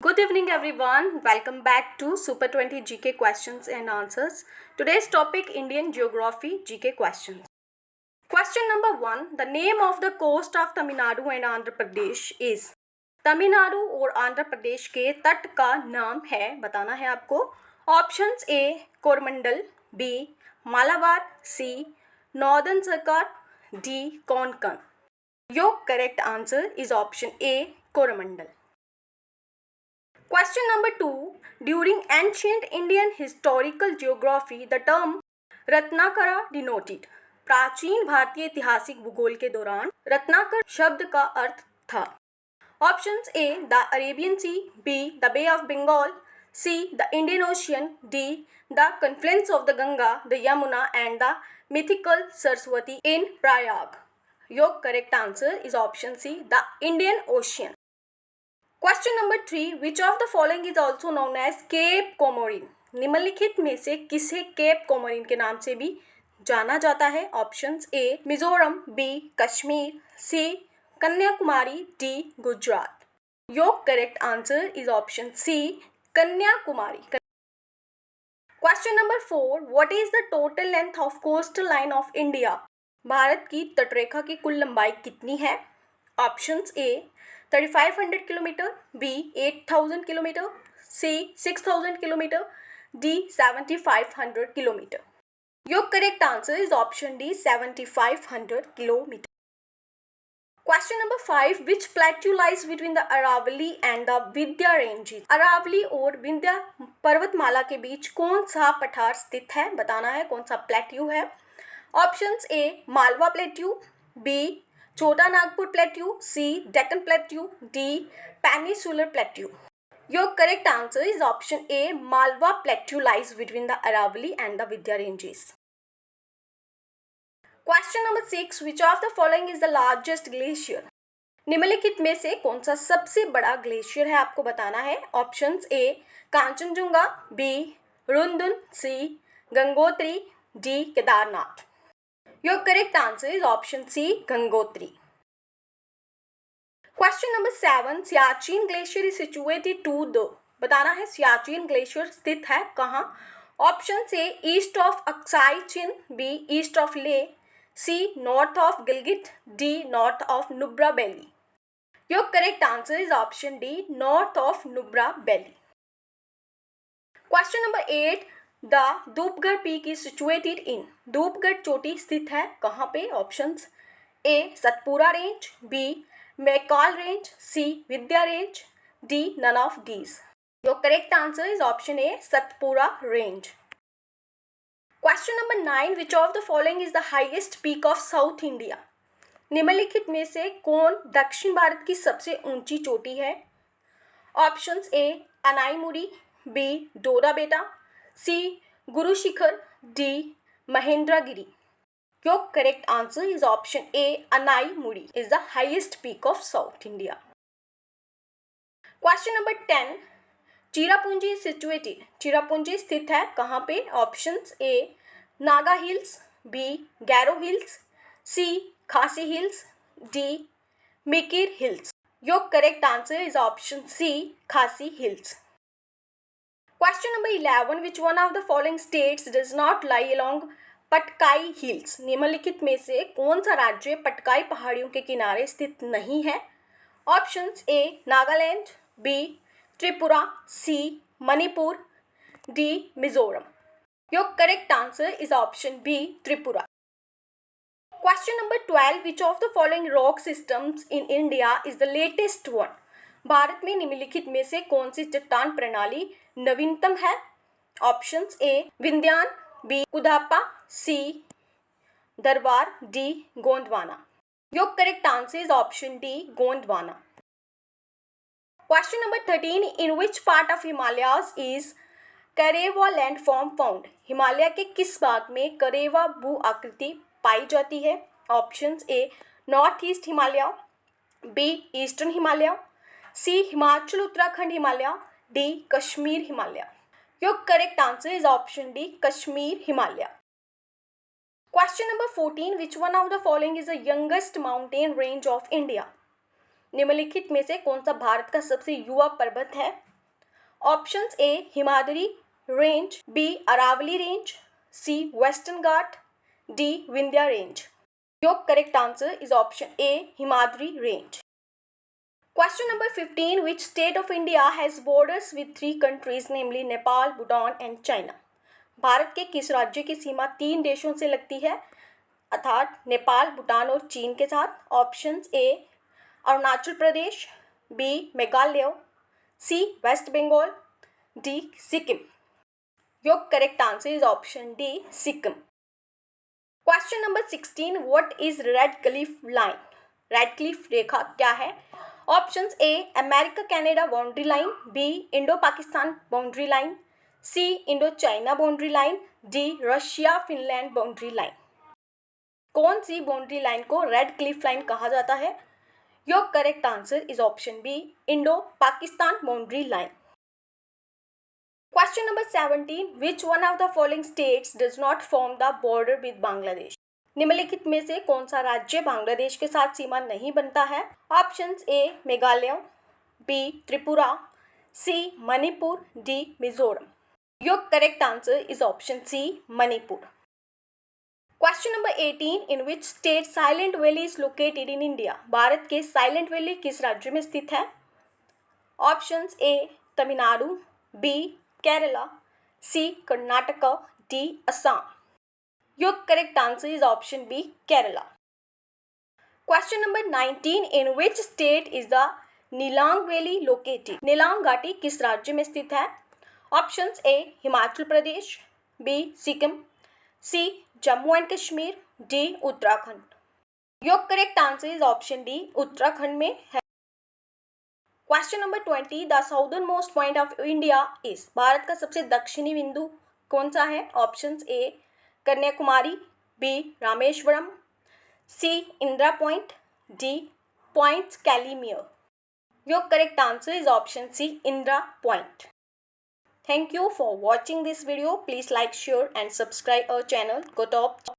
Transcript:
Good evening, everyone. Welcome back to Super 20 GK questions and answers. Today's topic Indian Geography GK questions. Question number 1. The name of the coast of Tamil Nadu and Andhra Pradesh is Tamil Nadu और आंध्र प्रदेश के तट का नाम है बताना है आपको. Options A Coromandel, B Malabar, C northern Circars, D Konkan. Your correct answer is option A Coromandel. Question number 2. During ancient Indian historical geography, the term रत्नाकरा denoted. प्राचीन भारतीय ऐतिहासिक भूगोल के दौरान रत्नाकर शब्द का अर्थ था. Options A the Arabian sea, B the bay of Bengal, C the Indian ocean, D the confluence of the Ganga, the Yamuna and the mythical Saraswati in Prayag. Your correct answer is option C the Indian ocean. Question number 3. Which of the following is also known as Cape Comorin? निम्नलिखित में से किसे cap Comorin के नाम से भी जाना जाता है? Options A Mizoram, B Kashmir, C Kanyakumari, D Gujarat. Your correct answer is option C Kanyakumari. Question number 4. What is the total length of coastal line of India? भारत की तटरेखा की कुल लंबाई कितनी है? Options A 3500 kilometre, B 8000 kilometre, C 6000 kilometre, D 7500 kilometre. Your correct answer is option D 7500 kilometre. Question number 5. Which plateau lies between the Aravalli and the Vindhya ranges? Aravalli और विंध्या पर्वतमाला के बीच कौन सा पठार स्थित है बताना है, कौन सा प्लेट्यू है. Options A Malwa plateau, B Chota Nagpur plateau, C Deccan plateau, D peninsular plateau. Your correct answer is option A Malwa plateau lies between the Aravalli and the Vindhya ranges. Question number 6. Which of the following is the largest glacier? निम्नलिखित में से कौन सा सबसे बड़ा glacier है आपको बताना है. Options A Kanchenjunga, B Rundun, C Gangotri, D Kedarnath. Your correct answer is option C, Gangotri. Question number 7. Siachen Glacier is situated to the. बताना है सियाचिन ग्लेशियर स्थित है कहाँ. Option A east of Aksai Chin, B east of Leh, C north of Gilgit, D north of Nubra valley. Your correct answer is option D north of Nubra valley. Question number 8. The Dhupgarh peak is situated in. Dhupgarh चोटी स्थित है कहाँ पे? Options A Satpura range, B Maikal range, C Vindhya range, D none of these. Your correct answer is option A Satpura range. Question number 9. Which of the following is the highest peak of south India? निम्नलिखित में से कौन दक्षिण भारत की सबसे ऊंची चोटी है? ऑप्शंस ए अनाईमुड़ी, बी डोरा बेटा, C Guru Shikhar, D Mahendragiri. Your correct answer is option A Anaimudi is the highest peak of south India. Question number 10. Cherrapunji situated. Cherrapunji स्थित है कहाँ पे? Options A Naga hills, B Garo hills, C Khasi hills, D Mikir hills. Your correct answer is option C Khasi hills. Question number 11. Which one of the following states does not lie along Patkai hills? निम्नलिखित में से कौन सा राज्य पटकाई पहाड़ियों के किनारे स्थित नहीं है? Options A Nagaland, B Tripura, C Manipur, D Mizoram. Your correct answer is option B Tripura. Question number 12. Which of the following rock systems in India is the latest one? भारत में निम्नलिखित में से कौन सी चट्टान प्रणाली नवीनतम है? Options A Vindhyan, B Cuddapah, C Dharwar, D Gondwana. Your correct answer is option D Gondwana. Question number 13. In which part of Himalayas is Karewa landform found? Himalaya के किस भाग में करेवा भू आकृति पाई जाती है? Options A north east Himalaya, B eastern Himalaya, C Himachal Uttarakhand Himalaya, D Kashmir Himalaya. Your correct answer is option D Kashmir Himalaya. Question number 14. Which one of the following is the youngest mountain range of India? निम्नलिखित में से कौन सा भारत का सबसे युवा पर्वत है? Options A Himadri range, B Aravalli range, C western Ghat, D Vindhya range. Your correct answer is option A Himadri range. Question number 15. Which state of India has borders with three countries, namely Nepal, Bhutan and China? Bharat के किस राज्य की सीमा 3 देशों से लगती है, अर्थात नेपाल, भूटान और चीन के साथ? Options A Arunachal Pradesh, B Meghalaya, C West Bengal, D Sikkim. Your correct answer is option D Sikkim. Question number 16. What is Radcliffe line? Radcliffe रेखा क्या है? Options A America Canada boundary line, B Indo Pakistan boundary line, C Indo China boundary line, D Russia Finland boundary line. कौन सी boundary line को Radcliffe line कहा जाता है? Your correct answer is option B Indo Pakistan boundary line. Question number 17. Which one of the following states does not form the border with Bangladesh? निम्नलिखित में से कौन सा राज्य बांग्लादेश के साथ सीमा नहीं बनता है? Options A Meghalaya, B Tripura, C Manipur, D Mizoram. Your correct answer is option C Manipur. Question number 18. In which state silent valley is located in India? भारत के साइलेंट वैली किस राज्य में स्थित है? Options A Tamil Nadu, B Kerala, C Karnataka, D Assam. Your correct answer is option B, Kerala. Question number 19. In which state is the Nilang Valley located? Nelang घाटी किस राज्य में स्थित है? Options A Himachal Pradesh, B Sikkim, C Jammu and Kashmir, D Uttarakhand. Your correct answer is option D, Uttarakhand में है। Question number 20. The southernmost point of India is? Bharat का सबसे दक्षिणी बिंदु कौन सा है? Options A Kanyakumari, B Rameswaram, C Indira point, D point Calimere. Your correct answer is option C Indira point. Thank you for watching this video. Please like, share and subscribe our channel. Go top.